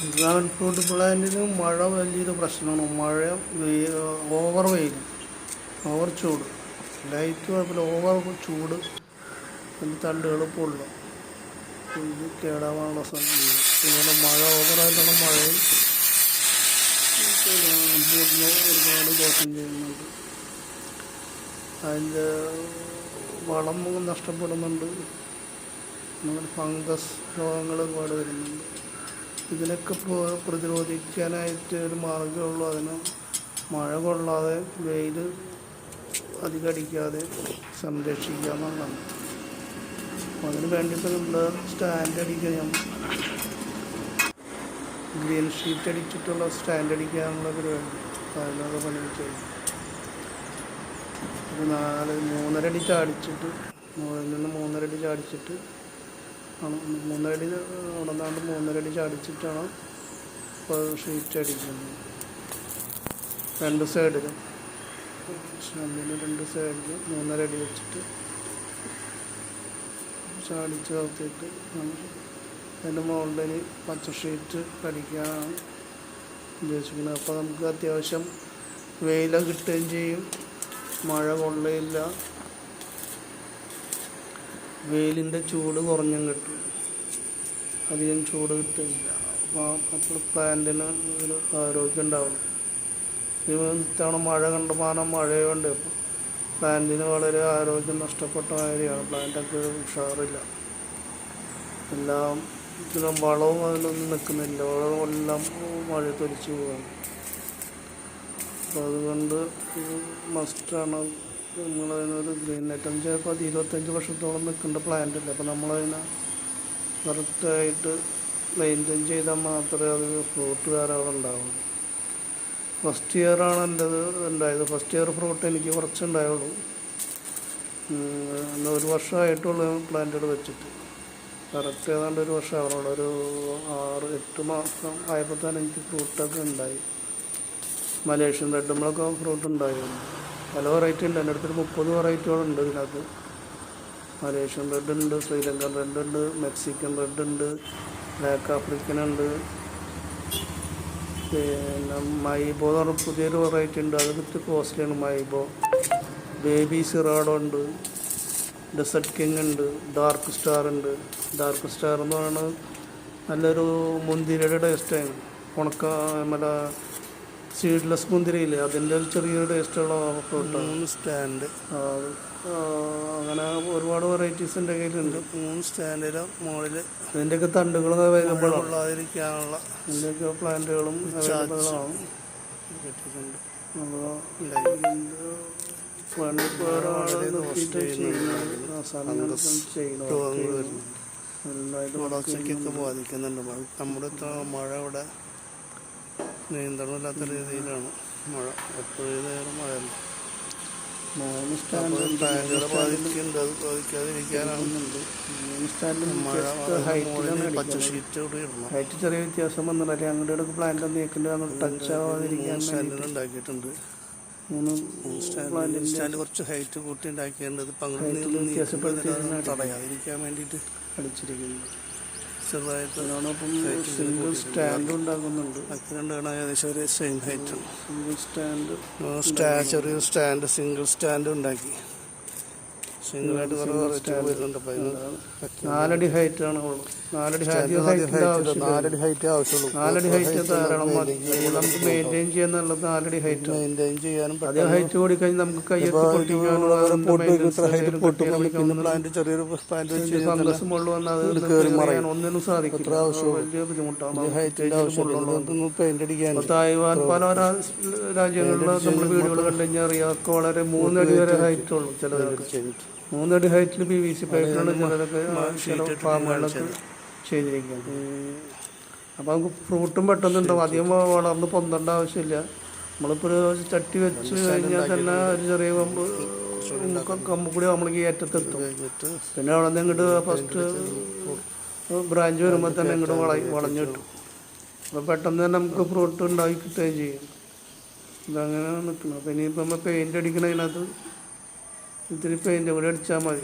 Dragon fruit പ്ലാന്റിന് മഴ വലിയൊരു പ്രശ്നമാണ്. മഴ, ഓവർ വെയിൽ, ഓവർ ചൂട്, ലൈറ്റ് കുഴപ്പമില്ല, ഓവർ ചൂട് അതിൻ്റെ തണ്ടുകൾ പൊള്ളും, ഇത് കേടാവാനുള്ള സമയമുണ്ട്. ഇങ്ങനെ മഴ ഓവറായിട്ടുള്ള മഴയും ഒരുപാട് ദോഷം ചെയ്യുന്നുണ്ട്. അതിൻ്റെ വളം നഷ്ടപ്പെടുന്നുണ്ട്, ഫംഗസ് രോഗങ്ങൾ ഒരുപാട് വരുന്നുണ്ട്. ഇതിനൊക്കെ പ്രതിരോധിക്കാനായിട്ട് ഒരു മാർഗ്ഗമുള്ളൂ, അതിന് മഴ കൊള്ളാതെ വെയിൽ അധികം അടിക്കാതെ സംരക്ഷിക്കുക എന്നുള്ളതാണ്. അതിന് വേണ്ടിയിട്ട് നമ്മൾ സ്റ്റാൻഡ് അടിക്കുക, ഗ്രീൻ ഷീറ്റ് അടിച്ചിട്ടുള്ള സ്റ്റാൻഡ് അടിക്കാനുള്ള പരിപാടി അതിനൊക്കെ പണി ചെയ്യും. ഒരു 3.5 അടി ചാടിച്ചിട്ട്, മുകളിൽ നിന്ന് 3.5 അടി ചാടിച്ചിട്ട് ആണ്, 3 അടി ഉടനാണ്ട് 3.5 അടി ചാടിച്ചിട്ടാണ് ഇപ്പോൾ ഷീറ്റ് അടിക്കുന്നത്. 2 സൈഡിലും, സ്റ്റാൻഡിന് 2 സൈഡിലും 3.5 അടി വെച്ചിട്ട് ചാടിച്ച് നിർത്തിയിട്ട് അതിൻ്റെ മുകളിൽ പച്ച ഷീറ്റ് അടിക്കാനാണ് ഉദ്ദേശിക്കുന്നത്. അപ്പോൾ നമുക്ക് അത്യാവശ്യം വെയില കിട്ടുകയും ചെയ്യും, മഴ കൊള്ളയില്ല, വെയിലിൻ്റെ ചൂട് കുറഞ്ഞും കിട്ടും, അധികം ചൂട് കിട്ടില്ല. അപ്പോൾ പ്ലാന്റിന് ഒരു ആരോഗ്യം ഉണ്ടാവും. ഇത്തവണ മഴ കണ്ടമാനം മഴയുണ്ട്, പ്ലാന്റിന് വളരെ ആരോഗ്യം നഷ്ടപ്പെട്ട കാര്യമാണ്. പ്ലാന്റൊക്കെ ഉഷാറില്ല, എല്ലാം ഇതിലും വളവും അതിലൊന്നും നിൽക്കുന്നില്ല, വളമെല്ലാം മഴ തൊലിച്ചു പോവാണ്. അപ്പോൾ അതുകൊണ്ട് മസ്റ്റാണ് നമ്മളതിനൊരു ഗ്രീൻ നെറ്റ്. ചിലപ്പോൾ 25 വർഷത്തോളം നിൽക്കേണ്ട പ്ലാന്റ് അല്ല. അപ്പോൾ നമ്മളതിനെ കറക്റ്റായിട്ട് മെയിൻറ്റെയിൻ ചെയ്താൽ മാത്രമേ അത് ഫ്രൂട്ട് ധാരാളം ഉണ്ടാവുള്ളൂ. ഫസ്റ്റ് ഇയറാണ് എൻ്റെത് ഉണ്ടായത്. ഫസ്റ്റ് ഇയർ ഫ്രൂട്ട് എനിക്ക് കുറച്ചുണ്ടായുള്ളൂ. 1 വർഷമായിട്ടുള്ളൂ പ്ലാന്റുകൾ വെച്ചിട്ട്. കറക്റ്റ് ഏതാണ്ട് 1 വർഷം ആവണുള്ളൂ. ഒരു 6-8 മാസം ആയപ്പോൾ തന്നെ എനിക്ക് ഫ്രൂട്ടൊക്കെ ഉണ്ടായി. മലേഷ്യൻ റെഡുമ്പളൊക്കെ ഫ്രൂട്ട് ഉണ്ടായിരുന്നു. പല വെറൈറ്റി ഉണ്ട്, എൻ്റെ അടുത്തൊരു 30 വെറൈറ്റികളുണ്ട് ഇതിനകത്ത്. മലേഷ്യൻ റെഡ് ഉണ്ട്, ശ്രീലങ്കൻ റെഡ് ഉണ്ട്, മെക്സിക്കൻ റെഡ് ഉണ്ട്, ബ്ലാക്ക് ആഫ്രിക്കൻ ഉണ്ട്, പിന്നെ മൈബോ എന്ന് പറഞ്ഞ പുതിയൊരു വെറൈറ്റി ഉണ്ട്, അത് ഇത്തിരി കോസ്റ്റ്ലിയാണ്. മൈബോ, ബേബി സിറാഡോ ഉണ്ട്, ഡെസർട്ട് കിങ് ഉണ്ട്, ഡാർക്ക് സ്റ്റാർ ഉണ്ട്. ഡാർക്ക് സ്റ്റാർ എന്ന് പറയുന്നത് നല്ലൊരു മുന്തിരിയുടെ ടേസ്റ്റാണ്. ഉണക്ക മറ്റേ സീഡ്ലെസ് മുന്തിരിയില്ലേ, അതിൻ്റെ ഒരു ചെറിയൊരു ടേസ്റ്റുള്ള ഫ്രൂട്ടാണ്. 3 സ്റ്റാൻഡ്, അങ്ങനെ ഒരുപാട് വെറൈറ്റീസ് എൻ്റെ കയ്യിലുണ്ട്. 3 സ്റ്റാൻഡിലും മുകളിൽ അതിൻ്റെയൊക്കെ തണ്ടുകൾ അവൈലബിൾ ഉള്ളാതിരിക്കാനുള്ള അതിൻ്റെയൊക്കെ പ്ലാന്റുകളും അവൈലബിളാണ് കിട്ടിയിട്ടുണ്ട്. വളർച്ചയ്ക്കൊക്കെ ബാധിക്കുന്നുണ്ട്. നമ്മുടെ മഴ ഇവിടെ നിയന്ത്രണമില്ലാത്ത രീതിയിലാണ് മഴ, എപ്പോഴും നേരം മഴയല്ല. പ്ലാന്റുകളെ ബാധിക്കുന്നുണ്ട്, അത് ബാധിക്കാതിരിക്കാനാവുന്നുണ്ട്. മഴ പച്ച ഷീറ്റ് കൂടി ഇടണം. ഹൈറ്റ് ചെറിയ വ്യത്യാസം വന്നില്ല, അങ്ങോട്ട് ഇടയ്ക്ക് പ്ലാന്റ് നീക്കേണ്ടത് ടച്ച് ആവാതിരിക്കാൻ സ്റ്റാൻഡിൽ ഉണ്ടാക്കിയിട്ടുണ്ട്. 3 സ്റ്റാൻഡ് കുറച്ച് ഹൈറ്റ് കൂട്ടി ഉണ്ടാക്കിയിട്ടുണ്ട്. പങ്കെടുത്ത് തടയാതിരിക്കാൻ വേണ്ടിയിട്ട് അടിച്ചിരിക്കുന്നു. ചെറുതായിട്ട് സിംഗിൾ സ്റ്റാൻഡ് ഉണ്ടാക്കുന്നുണ്ട്. രണ്ടാണ് ഏകദേശം ഒരു സെയിം ഹൈറ്റ്. സിംഗിൾ സ്റ്റാൻഡ് ചെറിയ സ്റ്റാൻഡ് സിംഗിൾ സ്റ്റാൻഡ് ഉണ്ടാക്കി. സിംഗിളായിട്ട് കുറേ വെറൈറ്റി വരുന്നുണ്ട്. 4 അടി ഹൈറ്റാണ്. 4 അടി ഹൈറ്റ് ആവശ്യമുള്ളൂ. 4 അടി ഹൈറ്റ് ധാരാളം മതി. നമുക്ക് മെയിൻറ്റെയിൻ ചെയ്യാന്നുള്ളത് 4 അടി ഹൈറ്റ് മെയിൻറ്റെയിൻ ചെയ്യാനും. അതേ ഹൈറ്റ് കൂടി കഴിഞ്ഞാൽ നമുക്ക് കയ്യൊക്കെ പൊട്ടിക്കാനുള്ള ചെറിയൊരു പ്ലാന്റ് വെച്ച് ഫംഗസ് മുള്ളു വന്നാൽ ഒന്നിനും സാധിക്കില്ല. വലിയ ബുദ്ധിമുട്ടാണ്. പെയിന്റ് അടിക്കാൻ തായ്വാൻ പല രാജ്യങ്ങളിലും നമ്മൾ വീടുകൾ കണ്ടു കഴിഞ്ഞാൽ അറിയാം, വളരെ 3 അടി വരെ ഹൈറ്റ് ഉള്ളൂ. ചിലർക്ക് 3 അടി ഹൈറ്റിൽ PVC പൈപ്പിലാണ് ചിലരൊക്കെ ഫാമുകളിലൊക്കെ ചെയ്തിരിക്കുന്നത്. അപ്പോൾ നമുക്ക് ഫ്രൂട്ടും പെട്ടെന്നുണ്ടാവും, അധികം വളർന്ന് പൊന്തേണ്ട ആവശ്യമില്ല. നമ്മളിപ്പോൾ ഒരു ചട്ടി വെച്ച് കഴിഞ്ഞാൽ തന്നെ ഒരു ചെറിയ കമ്പ് കൂടി നമ്മൾക്ക് ഏറ്റത്തെത്തും. പിന്നെ അവിടെ നിന്ന് ഇങ്ങോട്ട് ഫസ്റ്റ് ബ്രാഞ്ച് വരുമ്പോൾ തന്നെ ഇങ്ങോട്ട് വളഞ്ഞു കിട്ടും. അപ്പോൾ പെട്ടെന്ന് തന്നെ നമുക്ക് ഫ്രൂട്ട് ഉണ്ടാക്കി കിട്ടുകയും ചെയ്യും. ഇതങ്ങനെ നിൽക്കണം. അപ്പോൾ ഇനിയിപ്പോൾ നമ്മൾ പെയിൻ്റ് അടിക്കണതിനകത്ത് ഇത്തിരി പെയിൻ്റ് കൂടി അടിച്ചാൽ മതി.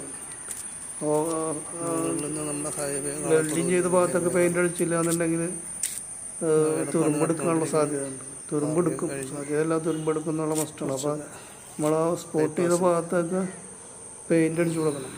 വെൽഡിങ് ചെയ്ത ഭാഗത്തൊക്കെ പെയിൻ്റ് അടിച്ചില്ല എന്നുണ്ടെങ്കിൽ തുരുമ്പെടുക്കാനുള്ള സാധ്യതയുണ്ട്. തുരുമ്പെടുക്കും, സാധ്യതയല്ല തുരുമ്പെടുക്കും എന്നുള്ള മസ്റ്റാണ്. അപ്പോൾ നമ്മൾ ആ സ്പോട്ട് ചെയ്ത ഭാഗത്തൊക്കെ പെയിൻ്റ് അടിച്ചു കൊടുക്കണം.